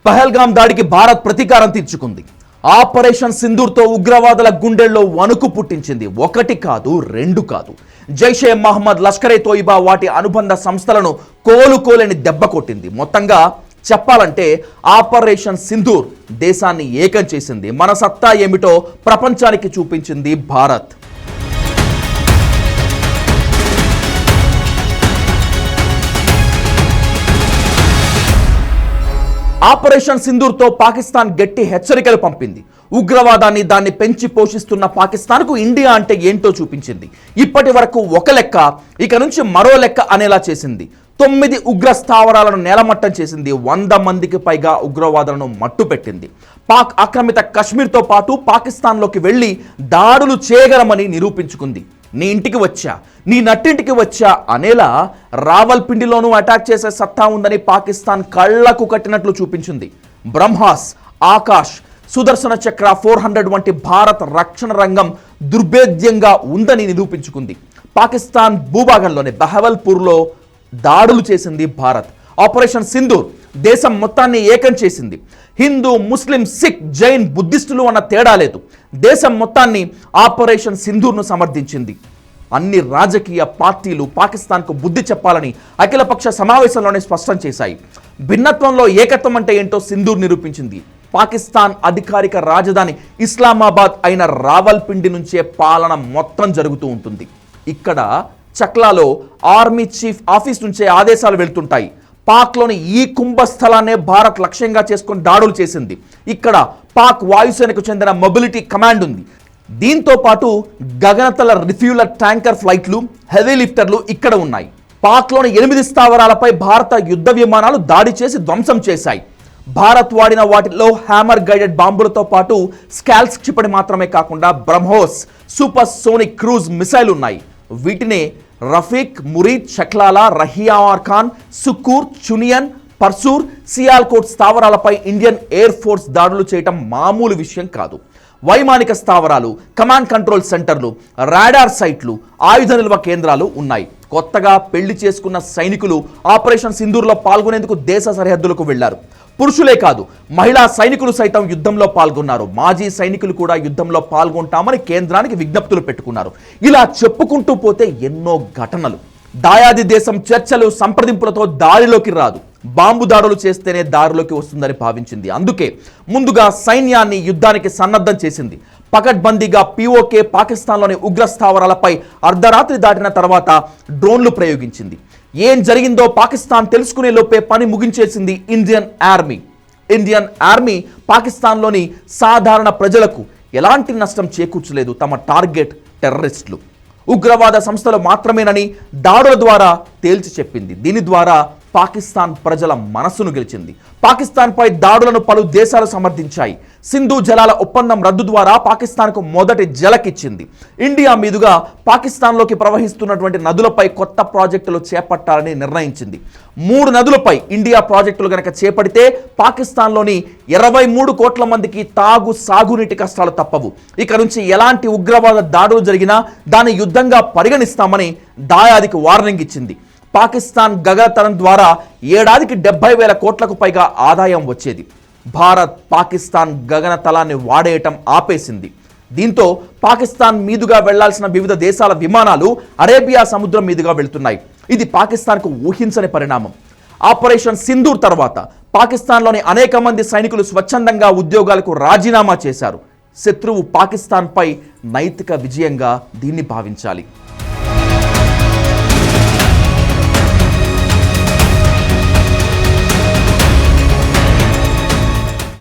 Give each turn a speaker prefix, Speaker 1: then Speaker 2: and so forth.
Speaker 1: పహల్గాం దాడికి భారత్ ప్రతీకారం తీర్చుకుంది. ఆపరేషన్ సింధూర్తో ఉగ్రవాదుల గుండెల్లో వణుకు పుట్టించింది. ఒకటి కాదు, రెండు కాదు. జైషే మహమ్మద్, లష్కరే తోయిబా వాటి అనుబంధ సంస్థలను కోలుకోలేని దెబ్బ కొట్టింది. మొత్తంగా చెప్పాలంటే ఆపరేషన్ సింధూర్ దేశాన్ని ఏకం చేసింది. మన సత్తా ఏమిటో ప్రపంచానికి చూపించింది భారత్. ఆపరేషన్ సింధూర్తో పాకిస్తాన్ గట్టి హెచ్చరికలు పంపింది. ఉగ్రవాదాన్ని దాన్ని పెంచి పోషిస్తున్న పాకిస్తాన్కు ఇండియా అంటే ఏంటో చూపించింది. ఇప్పటి వరకు ఒక లెక్క, ఇక నుంచి మరో లెక్క అనేలా చేసింది. 9 ఉగ్ర స్థావరాలను నేలమట్టం చేసింది. 100 మందికి పైగా ఉగ్రవాదులను మట్టుపెట్టింది. పాక్ ఆక్రమిత కశ్మీర్తో పాటు పాకిస్తాన్లోకి వెళ్ళి దాడులు చేయగలమని నిరూపించుకుంది. నీ ఇంటికి వచ్చా, నీ నట్టింటికి వచ్చా అనేలా రావల్పిండిలోనూ అటాక్ చేసే సత్తా ఉందని పాకిస్తాన్ కళ్లకు కట్టినట్లు చూపించింది. బ్రహ్మాస్, ఆకాష్, సుదర్శన చక్ర 400 వంటి భారత రక్షణ రంగం దుర్భేద్యంగా ఉందని నిరూపించుకుంది. పాకిస్తాన్ భూభాగంలోని బహవల్పూర్లో దాడులు చేసింది భారత్. ఆపరేషన్ సింధూర్ దేశం మొత్తాన్ని ఏకం చేసింది. హిందూ, ముస్లిం, సిక్, జైన్, బుద్ధిస్టులు అన్న తేడా లేదు. దేశం మొత్తాన్ని ఆపరేషన్ సింధూర్ను సమర్థించింది. అన్ని రాజకీయ పార్టీలు పాకిస్తాన్కు బుద్ధి చెప్పాలని అఖిలపక్ష సమావేశంలోనే స్పష్టం చేశాయి. భిన్నత్వంలో ఏకత్వం అంటే ఏంటో సింధూర్ నిరూపించింది. పాకిస్తాన్ అధికారిక రాజధాని ఇస్లామాబాద్ అయిన రావల్పిండి నుంచే పాలన మొత్తం జరుగుతూ ఉంటుంది. ఇక్కడ చక్లాలో ఆర్మీ చీఫ్ ఆఫీస్ నుంచే ఆదేశాలు వెళ్తుంటాయి. పాక్లోని ఈ కుంభస్థలాన్నే భారత్ లక్ష్యంగా చేసుకుని దాడులు చేసింది. ఇక్కడ పాక్ వాయుసేనకు చెందిన మొబిలిటీ కమాండ్ ఉంది. దీంతో పాటు గగనతల రిఫ్యూలర్ ట్యాంకర్ ఫ్లైట్లు, హెవీ లిఫ్టర్లు ఇక్కడ ఉన్నాయి. పాక్లోని 8 స్థావరాలపై భారత యుద్ధ విమానాలు దాడి చేసి ధ్వంసం చేశాయి. భారత్ వాడిన వాటిలో హ్యామర్ గైడెడ్ బాంబులతో పాటు స్కాల్స్ క్షిపణి మాత్రమే కాకుండా BrahMos supersonic cruise missile ఉన్నాయి. వీటినే రఫీక్, మురీద్, షక్లాలా, రహియార్ ఖాన్, సుక్కూర్, చునియన్, పర్సూర్, సియాల్కోట్ స్థావరాలపై ఇండియన్ ఎయిర్ ఫోర్స్ దాడులు చేయటం మామూలు విషయం కాదు. వైమానిక స్థావరాలు, కమాండ్ కంట్రోల్ సెంటర్లు, రాడార్ సైట్లు, ఆయుధ నిల్వ కేంద్రాలు ఉన్నాయి. కొత్తగా పెళ్లి చేసుకున్న సైనికులు ఆపరేషన్ సింధూర్లో పాల్గొనేందుకు దేశ సరిహద్దులకు వెళ్లారు. పురుషులే కాదు, మహిళా సైనికులు సైతం యుద్ధంలో పాల్గొన్నారు. మాజీ సైనికులు కూడా యుద్ధంలో పాల్గొంటామని కేంద్రానికి విజ్ఞప్తులు పెట్టుకున్నారు. ఇలా చెప్పుకుంటూ పోతే ఎన్నో ఘటనలు. దాయాది దేశం చర్చలు, సంప్రదింపులతో దారిలోకి రాదు. బాంబు దాడులు చేస్తేనే దారిలోకి వస్తుందని భావించింది. అందుకే ముందుగా సైన్యాన్ని యుద్ధానికి సన్నద్ధం చేసింది. పకడ్బందీగా పీఓకే పాకిస్తాన్లోని ఉగ్ర స్థావరాలపై అర్ధరాత్రి దాటిన తర్వాత డ్రోన్లు ప్రయోగించింది. ఏం జరిగిందో పాకిస్తాన్ తెలుసుకునే లోపే పని ముగించేసింది ఇండియన్ ఆర్మీ. ఇండియన్ ఆర్మీ పాకిస్తాన్లోని సాధారణ ప్రజలకు ఎలాంటి నష్టం చేకూర్చలేదు. తమ టార్గెట్ టెర్రరిస్టులు, ఉగ్రవాద సంస్థలు మాత్రమేనని దాడుల ద్వారా తేల్చి చెప్పింది. దీని ద్వారా పాకిస్తాన్ ప్రజల మనస్సును గెలిచింది. పాకిస్తాన్పై దాడులను పలు దేశాలు సమర్థించాయి. సింధు జలాల ఒప్పందం రద్దు ద్వారా పాకిస్తాన్కు మొదటి జలకిచ్చింది. ఇండియా మీదుగా పాకిస్తాన్లోకి ప్రవహిస్తున్నటువంటి నదులపై కొత్త ప్రాజెక్టులు చేపట్టాలని నిర్ణయించింది. 3 నదులపై ఇండియా ప్రాజెక్టులు గనక చేపడితే పాకిస్తాన్లోని 23 కోట్ల మందికి సాగునీటి కష్టాలు తప్పవు. ఇక నుంచి ఎలాంటి ఉగ్రవాద దాడులు జరిగినా దాన్ని యుద్ధంగా పరిగణిస్తామని దాయాదికి వార్నింగ్ ఇచ్చింది. పాకిస్తాన్ గగనతలం ద్వారా ఏడాదికి 70,000 కోట్లకు పైగా ఆదాయం వచ్చేది. భారత్ పాకిస్తాన్ గగనతలాన్ని వాడేయటం ఆపేసింది. దీంతో పాకిస్తాన్ మీదుగా వెళ్లాల్సిన వివిధ దేశాల విమానాలు అరేబియా సముద్రం మీదుగా వెళ్తున్నాయి. ఇది పాకిస్తాన్కు ఊహించని పరిణామం. ఆపరేషన్ సింధూర్ తర్వాత పాకిస్తాన్లోని అనేక మంది సైనికులు స్వచ్ఛందంగా ఉద్యోగాలకు రాజీనామా చేశారు. శత్రువు పాకిస్తాన్పై నైతిక విజయంగా దీన్ని భావించాలి.